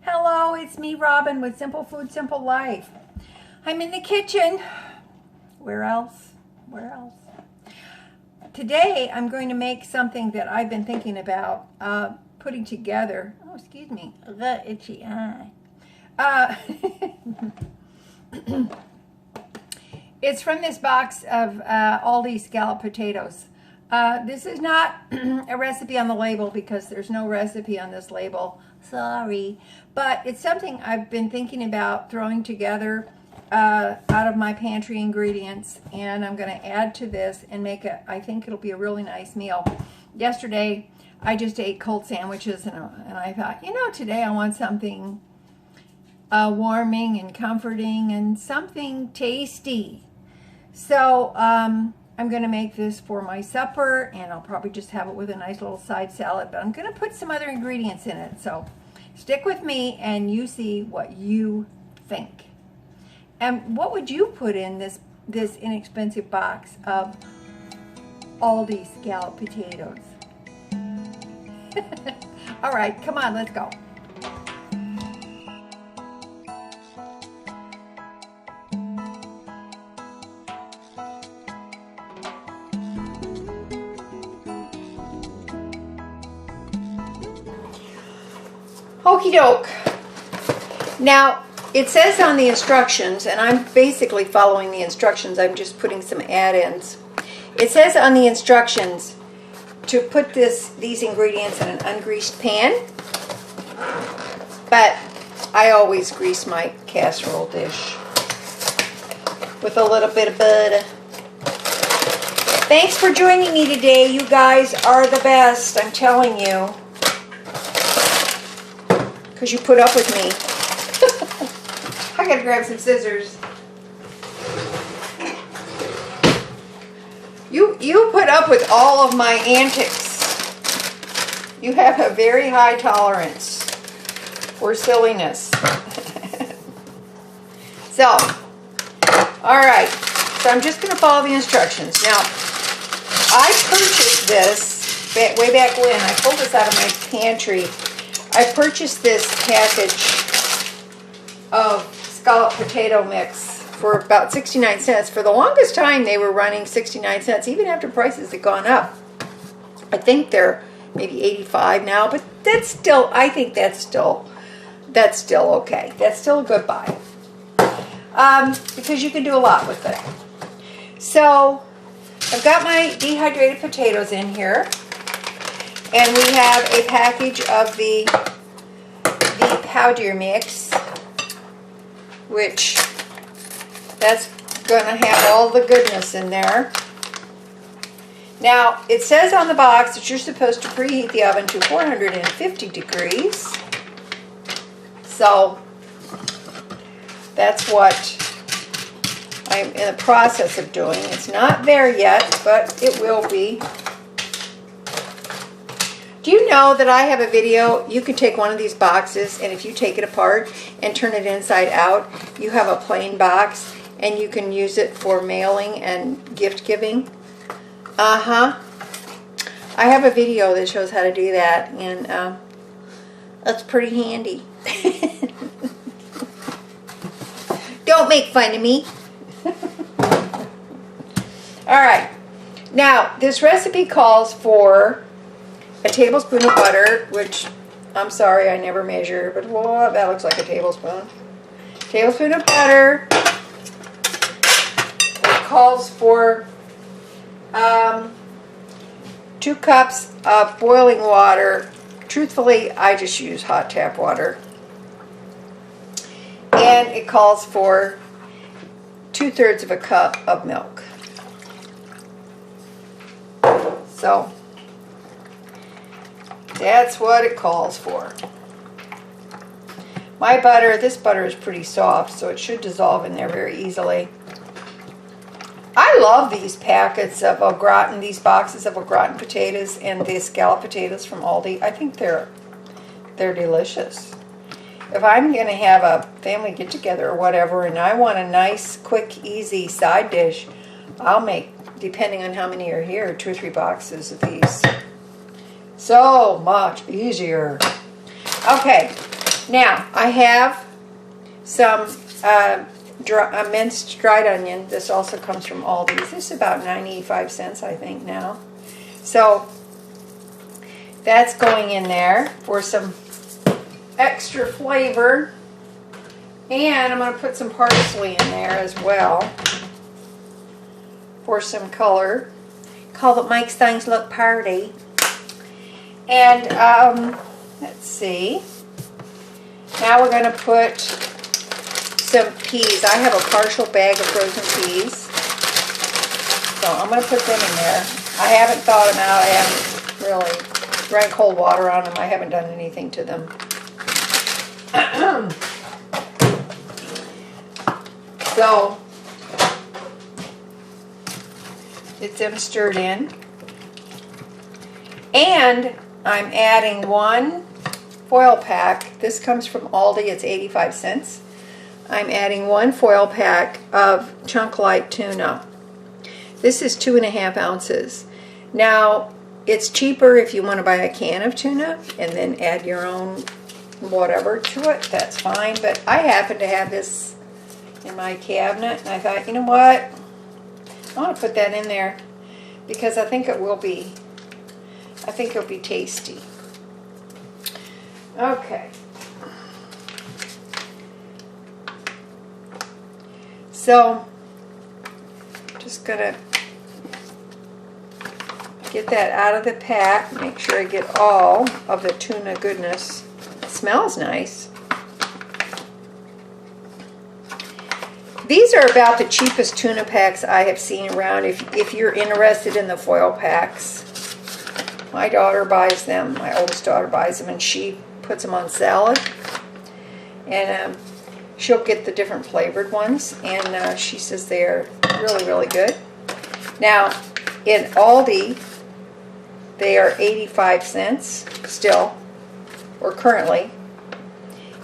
Hello, it's me, Robin, with Simple Food, Simple Life. I'm in the kitchen. Where else? Where else? Today, I'm going to make something that I've been thinking about putting together. Oh, excuse me, the itchy eye. It's from this box of Aldi scallop potatoes. This is not a recipe on the label because there's no recipe on this label. Sorry. But it's something I've been thinking about throwing together out of my pantry ingredients. And I'm going to add to this and make it, I think it'll be a really nice meal. Yesterday, I just ate cold sandwiches and I thought, you know, today I want something warming and comforting and something tasty. So, I'm going to make this for my supper, and I'll probably just have it with a nice little side salad, but I'm going to put some other ingredients in it. So stick with me and you see what you think. And what would you put in this inexpensive box of Aldi scallop potatoes? All right, come on, let's go. Okie doke. Now, it says on the instructions, and I'm basically following the instructions, I'm just putting some add-ins. It says on the instructions to put these ingredients in an ungreased pan, but I always grease my casserole dish with a little bit of butter. Thanks for joining me today. You guys are the best, I'm telling you. Because you put up with me. I gotta grab some scissors. You put up with all of my antics. You have a very high tolerance for silliness. So, alright. So I'm just gonna follow the instructions. Now, I purchased this way back when. I pulled this out of my pantry. I purchased this package of scallop potato mix for about 69 cents. For the longest time, they were running 69 cents, even after prices had gone up. I think they're maybe 85 now, but that's still, I think that's still okay. That's still a good buy. Because you can do a lot with it. So, I've got my dehydrated potatoes in here. And we have a package of the powder mix, which that's going to have all the goodness in there. Now, it says on the box that you're supposed to preheat the oven to 450 degrees. So, that's what I'm in the process of doing. It's not there yet, but it will be. Do you know that I have a video? You can take one of these boxes, and if you take it apart and turn it inside out, you have a plain box, and you can use it for mailing and gift giving. I have a video that shows how to do that, and that's pretty handy. Don't make fun of me. Alright, now this recipe calls for a tablespoon of butter, which, I'm sorry, I never measure, but whoa, that looks like a tablespoon. Tablespoon of butter. It calls for 2 cups of boiling water. Truthfully, I just use hot tap water. And it calls for 2/3 of a cup of milk. So, that's what it calls for. My butter, this butter is pretty soft, so it should dissolve in there very easily. I love these packets of au gratin, these boxes of au gratin potatoes and the scallop potatoes from Aldi. I think they're delicious. If I'm going to have a family get-together or whatever, and I want a nice, quick, easy side dish, I'll make, depending on how many are here, 2 or 3 boxes of these. So much easier. Okay, Now, I have some minced dried onion. This also comes from Aldi. This is about 95 cents, I think, now. So, that's going in there for some extra flavor. And I'm going to put some parsley in there as well for some color. That makes things look pretty. And let's see. Now we're going to put some peas. I have a partial bag of frozen peas. So I'm going to put them in there. I haven't thawed them out. I haven't really drank cold water on them. I haven't done anything to them. So, get them stirred in. And I'm adding one foil pack. This comes from Aldi. It's 85 cents. I'm adding one foil pack of chunk light tuna. This is 2.5 ounces. Now, it's cheaper if you want to buy a can of tuna and then add your own whatever to it. That's fine. But I happen to have this in my cabinet, and I thought, you know what? I want to put that in there because I think it will be. I think it'll be tasty. Okay. So, just gonna get that out of the pack. Make sure I get all of the tuna goodness. It smells nice. These are about the cheapest tuna packs I have seen around if you're interested in the foil packs. My daughter buys them, my oldest daughter buys them, and she puts them on salad. And she'll get the different flavored ones, and she says they're really, really good. Now, in Aldi, they are 85 cents still, or currently.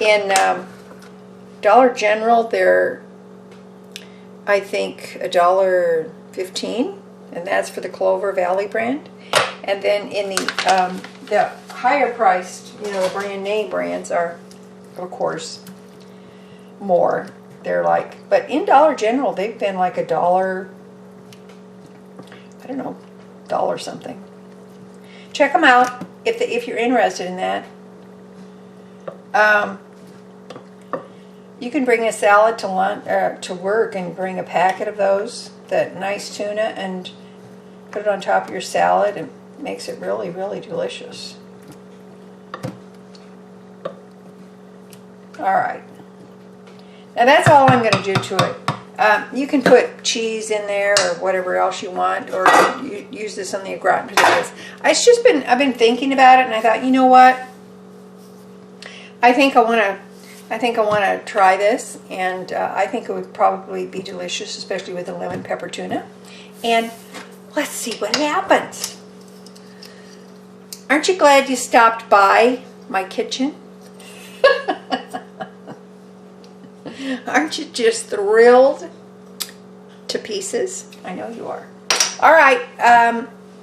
In Dollar General, they're, I think, $1.15, and that's for the Clover Valley brand. And then in the higher priced, you know, the brand name brands are, of course, more. They're like, but in Dollar General, they've been like $1, I don't know, $1 something. Check them out if you're interested in that. You can bring a salad to lunch to work and bring a packet of those, that nice tuna, and put it on top of your salad, and makes it really, really delicious. All right. Now that's all I'm going to do to it. You can put cheese in there or whatever else you want, or use this on the gratin potatoes. I've been thinking about it, and I thought, you know what? I think I want to try this, and I think it would probably be delicious, especially with the lemon pepper tuna. And let's see what happens. Aren't you glad you stopped by my kitchen? Aren't you just thrilled to pieces? I know you are. All right.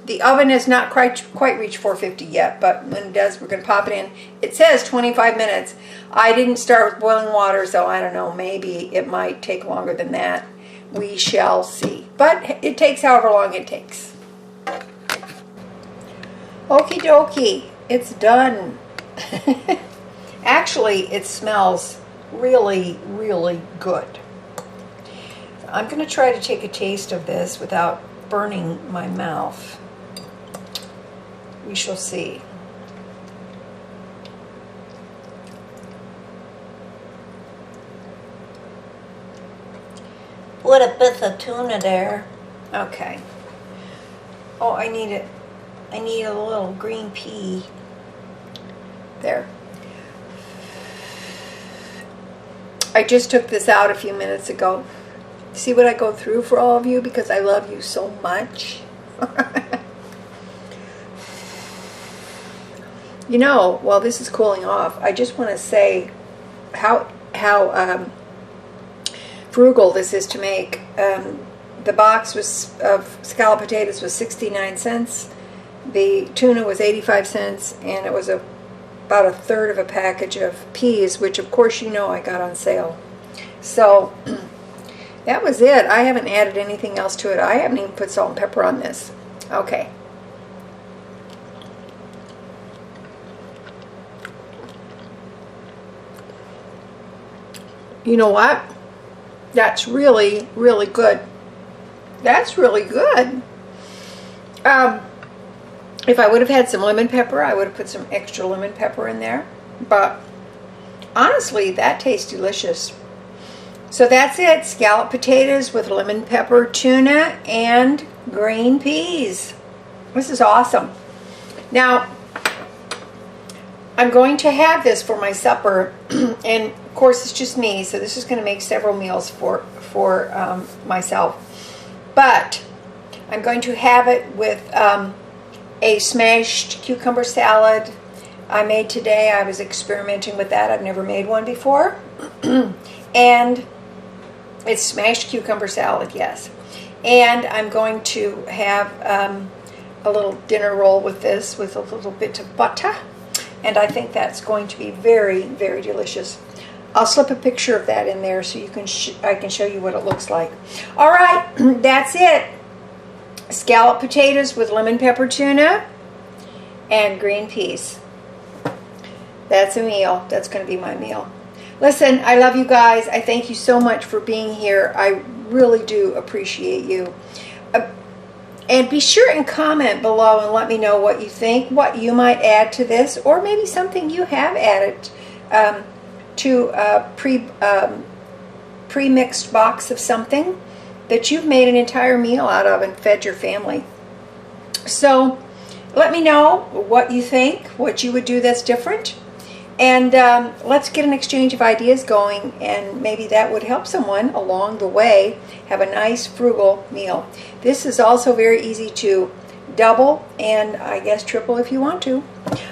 The oven has not quite reached 450 yet, but when it does, we're going to pop it in. It says 25 minutes. I didn't start with boiling water, so I don't know. Maybe it might take longer than that. We shall see. But it takes however long it takes. Okie dokie. It's done. Actually, it smells really, really good. I'm going to try to take a taste of this without burning my mouth. We shall see. What a bit of tuna there. Okay. Oh, I need it. I need a little green pea. There. I just took this out a few minutes ago. See what I go through for all of you because I love you so much. You know, while this is cooling off, I just want to say how frugal this is to make. The box of scalloped potatoes was 69 cents. The tuna was 85 cents, and it was a about a third of a package of peas, which of course you know I got on sale. So that was it. I haven't added anything else to it. I haven't even put salt and pepper on this. Okay. You know what? That's really, really good. That's really good. If I would have had some lemon pepper, I would have put some extra lemon pepper in there. But honestly, that tastes delicious. So that's it. Scalloped potatoes with lemon pepper, tuna, and green peas. This is awesome. Now, I'm going to have this for my supper, and of course it's just me, so this is going to make several meals for myself. But I'm going to have it with a smashed cucumber salad I made today. I was experimenting with that. I've never made one before. And it's smashed cucumber salad, yes. And I'm going to have a little dinner roll with this with a little bit of butter. And I think that's going to be very, very delicious. I'll slip a picture of that in there so you can I can show you what it looks like. All right, that's it. Scalloped potatoes with lemon pepper tuna and green peas. That's a meal. That's going to be my meal. Listen, I love you guys. I thank you so much for being here. I really do appreciate you. And be sure and comment below and let me know what you think, what you might add to this, or maybe something you have added to a pre-mixed box of something that you've made an entire meal out of and fed your family. So let me know what you think, what you would do that's different. And let's get an exchange of ideas going, and maybe that would help someone along the way have a nice frugal meal. This is also very easy to double and I guess triple if you want to.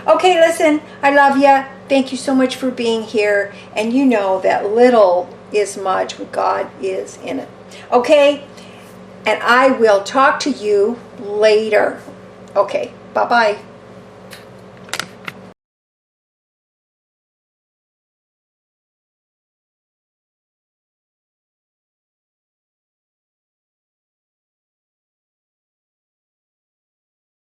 Okay, listen, I love you. Thank you so much for being here. And you know that little is much when God is in it. Okay, and I will talk to you later. Okay, bye-bye.